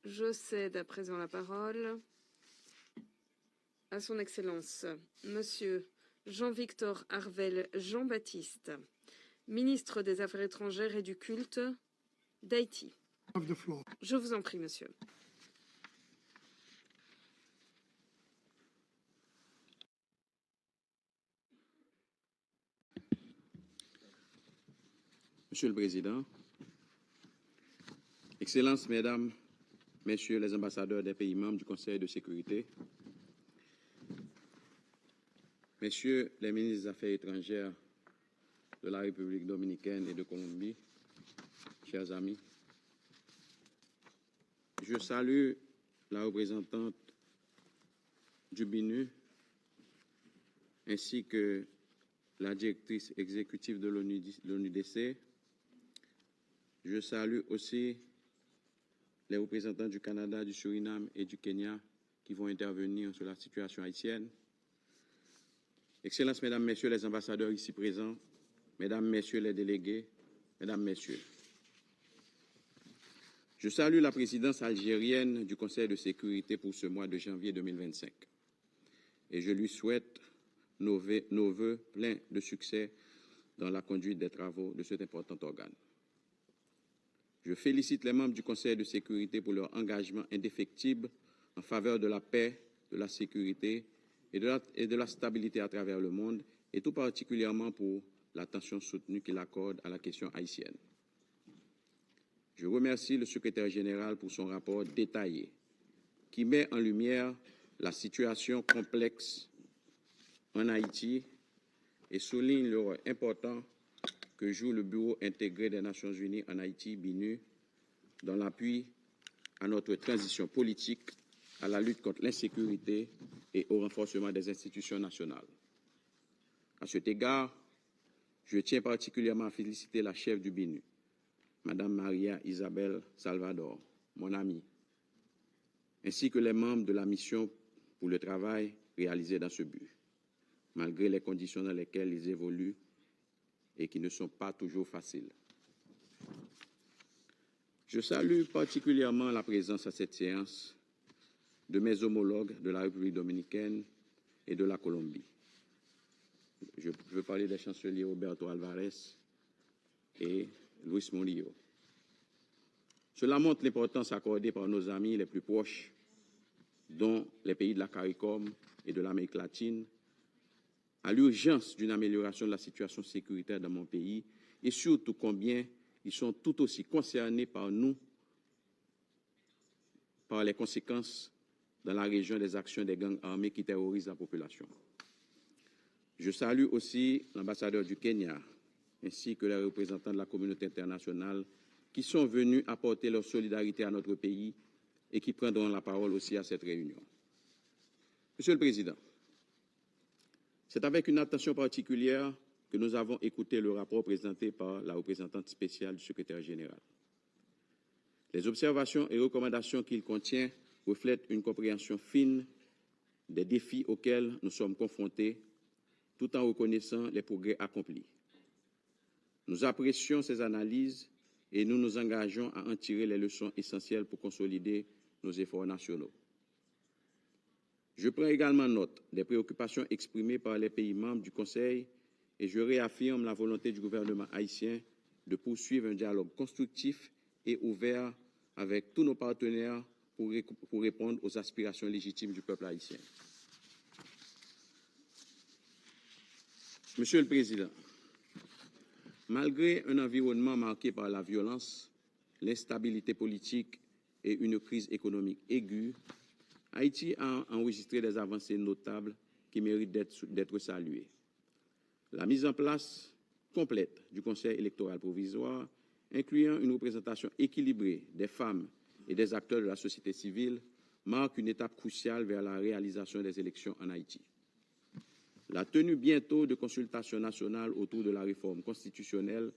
Je cède à présent la parole à son Excellence, Monsieur Jean-Victor Harvel Jean-Baptiste, ministre des Affaires étrangères et du Culte d'Haïti. Je vous en prie, monsieur. Monsieur le Président, Excellences, Mesdames, Messieurs les ambassadeurs des pays membres du Conseil de sécurité, Messieurs les ministres des Affaires étrangères de la République dominicaine et de Colombie, chers amis, je salue la représentante du BINU ainsi que la directrice exécutive de l'ONUDC. Je salue aussi les représentants du Canada, du Suriname et du Kenya qui vont intervenir sur la situation haïtienne. Excellences, Mesdames, Messieurs les ambassadeurs ici présents, Mesdames, Messieurs les délégués, Mesdames, Messieurs. Je salue la présidence algérienne du Conseil de sécurité pour ce mois de janvier 2025 et je lui souhaite nos vœux pleins de succès dans la conduite des travaux de cet important organe. Je félicite les membres du Conseil de sécurité pour leur engagement indéfectible en faveur de la paix, de la sécurité et de la stabilité à travers le monde, et tout particulièrement pour l'attention soutenue qu'il accorde à la question haïtienne. Je remercie le secrétaire général pour son rapport détaillé qui met en lumière la situation complexe en Haïti et souligne le rôle important que joue le Bureau intégré des Nations Unies en Haïti, BINU, dans l'appui à notre transition politique, à la lutte contre l'insécurité et au renforcement des institutions nationales. À cet égard, je tiens particulièrement à féliciter la chef du BINU, Madame Maria Isabel Salvador, mon amie, ainsi que les membres de la mission pour le travail réalisé dans ce but, malgré les conditions dans lesquelles ils évoluent et qui ne sont pas toujours faciles. Je salue particulièrement la présence à cette séance de mes homologues de la République dominicaine et de la Colombie. Je veux parler des chanceliers Roberto Alvarez et Luis Murillo. Cela montre l'importance accordée par nos amis les plus proches, dont les pays de la CARICOM et de l'Amérique latine, à l'urgence d'une amélioration de la situation sécuritaire dans mon pays et surtout combien ils sont tout aussi concernés par nous, par les conséquences dans la région des actions des gangs armés qui terrorisent la population. Je salue aussi l'ambassadeur du Kenya ainsi que les représentants de la communauté internationale qui sont venus apporter leur solidarité à notre pays et qui prendront la parole aussi à cette réunion. Monsieur le Président, c'est avec une attention particulière que nous avons écouté le rapport présenté par la représentante spéciale du secrétaire général. Les observations et recommandations qu'il contient reflètent une compréhension fine des défis auxquels nous sommes confrontés, tout en reconnaissant les progrès accomplis. Nous apprécions ces analyses et nous nous engageons à en tirer les leçons essentielles pour consolider nos efforts nationaux. Je prends également note des préoccupations exprimées par les pays membres du Conseil et je réaffirme la volonté du gouvernement haïtien de poursuivre un dialogue constructif et ouvert avec tous nos partenaires pour répondre aux aspirations légitimes du peuple haïtien. Monsieur le Président, malgré un environnement marqué par la violence, l'instabilité politique et une crise économique aiguë, Haïti a enregistré des avancées notables qui méritent d'être saluées. La mise en place complète du Conseil électoral provisoire, incluant une représentation équilibrée des femmes et des acteurs de la société civile, marque une étape cruciale vers la réalisation des élections en Haïti. La tenue bientôt de consultations nationales autour de la réforme constitutionnelle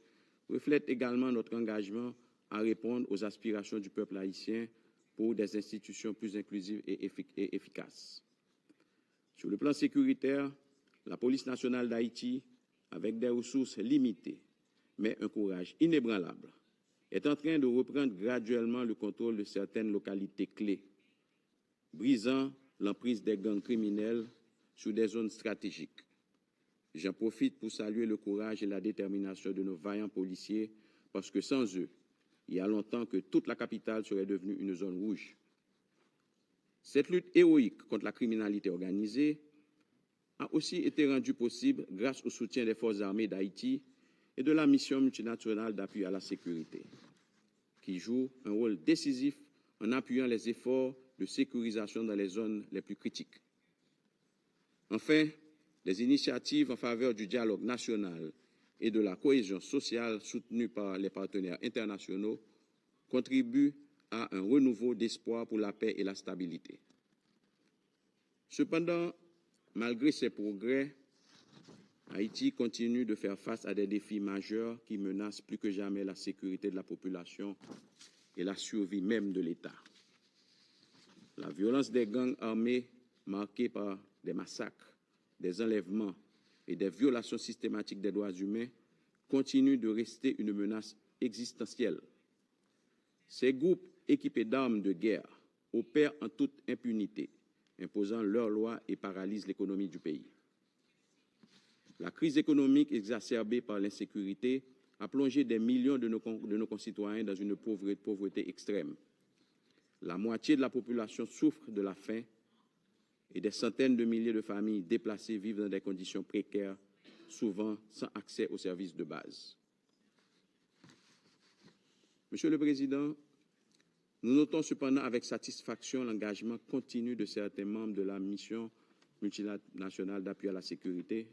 reflète également notre engagement à répondre aux aspirations du peuple haïtien pour des institutions plus inclusives et efficaces. Sur le plan sécuritaire, la police nationale d'Haïti, avec des ressources limitées, mais un courage inébranlable, est en train de reprendre graduellement le contrôle de certaines localités clés, brisant l'emprise des gangs criminels sur des zones stratégiques. J'en profite pour saluer le courage et la détermination de nos vaillants policiers, parce que sans eux, il y a longtemps que toute la capitale serait devenue une zone rouge. Cette lutte héroïque contre la criminalité organisée a aussi été rendue possible grâce au soutien des forces armées d'Haïti et de la mission multinationale d'appui à la sécurité, qui joue un rôle décisif en appuyant les efforts de sécurisation dans les zones les plus critiques. Enfin, les initiatives en faveur du dialogue national et de la cohésion sociale soutenues par les partenaires internationaux contribuent à un renouveau d'espoir pour la paix et la stabilité. Cependant, malgré ces progrès, Haïti continue de faire face à des défis majeurs qui menacent plus que jamais la sécurité de la population et la survie même de l'État. La violence des gangs armés marquée par des massacres, des enlèvements et des violations systématiques des droits humains continue de rester une menace existentielle. Ces groupes équipés d'armes de guerre opèrent en toute impunité, imposant leurs lois et paralysent l'économie du pays. La crise économique exacerbée par l'insécurité a plongé des millions de nos concitoyens dans une pauvreté extrême. La moitié de la population souffre de la faim et des centaines de milliers de familles déplacées vivent dans des conditions précaires, souvent sans accès aux services de base. Monsieur le Président, nous notons cependant avec satisfaction l'engagement continu de certains membres de la mission multinationale d'appui à la sécurité.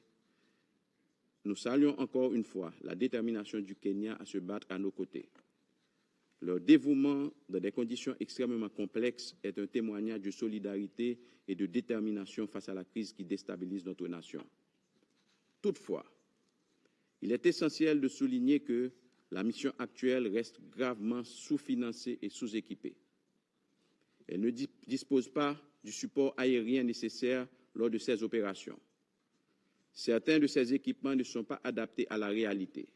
Nous saluons encore une fois la détermination du Kenya à se battre à nos côtés. Leur dévouement dans des conditions extrêmement complexes est un témoignage de solidarité et de détermination face à la crise qui déstabilise notre nation. Toutefois, il est essentiel de souligner que la mission actuelle reste gravement sous-financée et sous-équipée. Elle ne dispose pas du support aérien nécessaire lors de ces opérations. Certains de ces équipements ne sont pas adaptés à la réalité.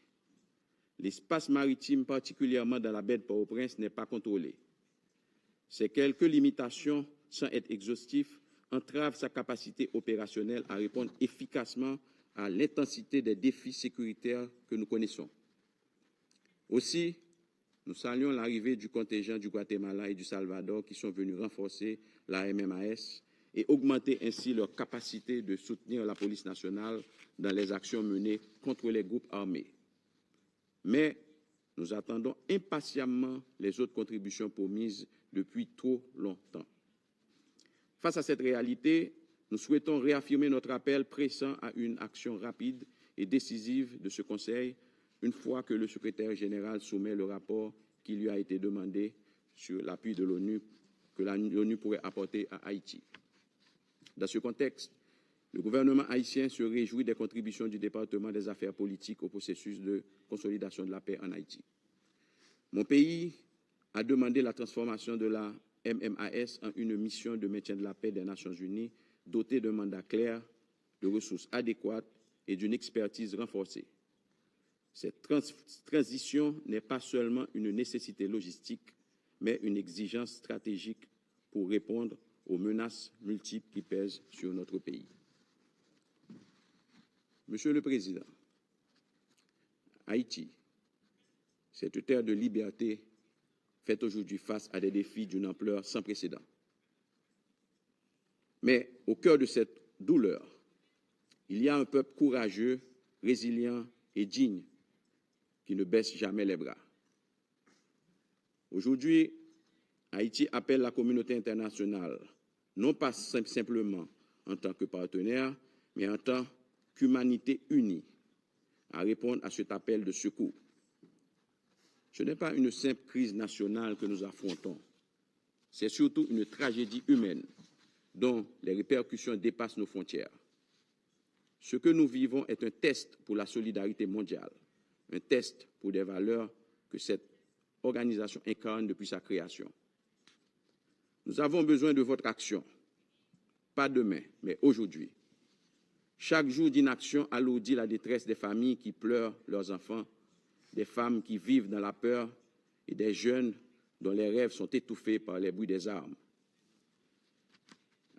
L'espace maritime, particulièrement dans la baie de Port-au-Prince, n'est pas contrôlé. Ces quelques limitations, sans être exhaustifs, entravent sa capacité opérationnelle à répondre efficacement à l'intensité des défis sécuritaires que nous connaissons. Aussi, nous saluons l'arrivée du contingent du Guatemala et du Salvador qui sont venus renforcer la MMAS et augmenter ainsi leur capacité de soutenir la police nationale dans les actions menées contre les groupes armés. Mais nous attendons impatiemment les autres contributions promises depuis trop longtemps. Face à cette réalité, nous souhaitons réaffirmer notre appel pressant à une action rapide et décisive de ce Conseil une fois que le secrétaire général soumet le rapport qui lui a été demandé sur l'appui de l'ONU que l'ONU pourrait apporter à Haïti. Dans ce contexte, le gouvernement haïtien se réjouit des contributions du département des affaires politiques au processus de consolidation de la paix en Haïti. Mon pays a demandé la transformation de la MMAS en une mission de maintien de la paix des Nations Unies dotée d'un mandat clair, de ressources adéquates et d'une expertise renforcée. Cette transition n'est pas seulement une nécessité logistique, mais une exigence stratégique pour répondre aux menaces multiples qui pèsent sur notre pays. Monsieur le Président, Haïti, cette terre de liberté, fait aujourd'hui face à des défis d'une ampleur sans précédent. Mais au cœur de cette douleur, il y a un peuple courageux, résilient et digne qui ne baisse jamais les bras. Aujourd'hui, Haïti appelle la communauté internationale, non pas simplement en tant que partenaire, mais en tant qu'humanité unie, à répondre à cet appel de secours. Ce n'est pas une simple crise nationale que nous affrontons, c'est surtout une tragédie humaine dont les répercussions dépassent nos frontières. Ce que nous vivons est un test pour la solidarité mondiale, un test pour des valeurs que cette organisation incarne depuis sa création. Nous avons besoin de votre action, pas demain, mais aujourd'hui. Chaque jour d'inaction alourdit la détresse des familles qui pleurent leurs enfants, des femmes qui vivent dans la peur et des jeunes dont les rêves sont étouffés par les bruits des armes.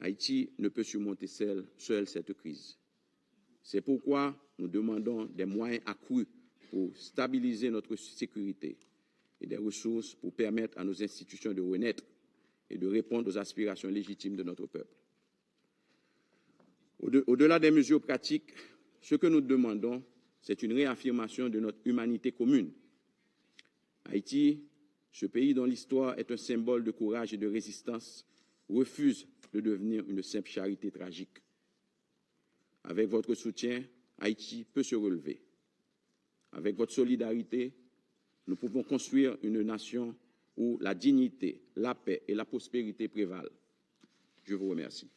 Haïti ne peut surmonter seule cette crise. C'est pourquoi nous demandons des moyens accrus pour stabiliser notre sécurité et des ressources pour permettre à nos institutions de renaître et de répondre aux aspirations légitimes de notre peuple. Au-delà des mesures pratiques, ce que nous demandons, c'est une réaffirmation de notre humanité commune. Haïti, ce pays dont l'histoire est un symbole de courage et de résistance, refuse de devenir une simple charité tragique. Avec votre soutien, Haïti peut se relever. Avec votre solidarité, nous pouvons construire une nation où la dignité, la paix et la prospérité prévalent. Je vous remercie.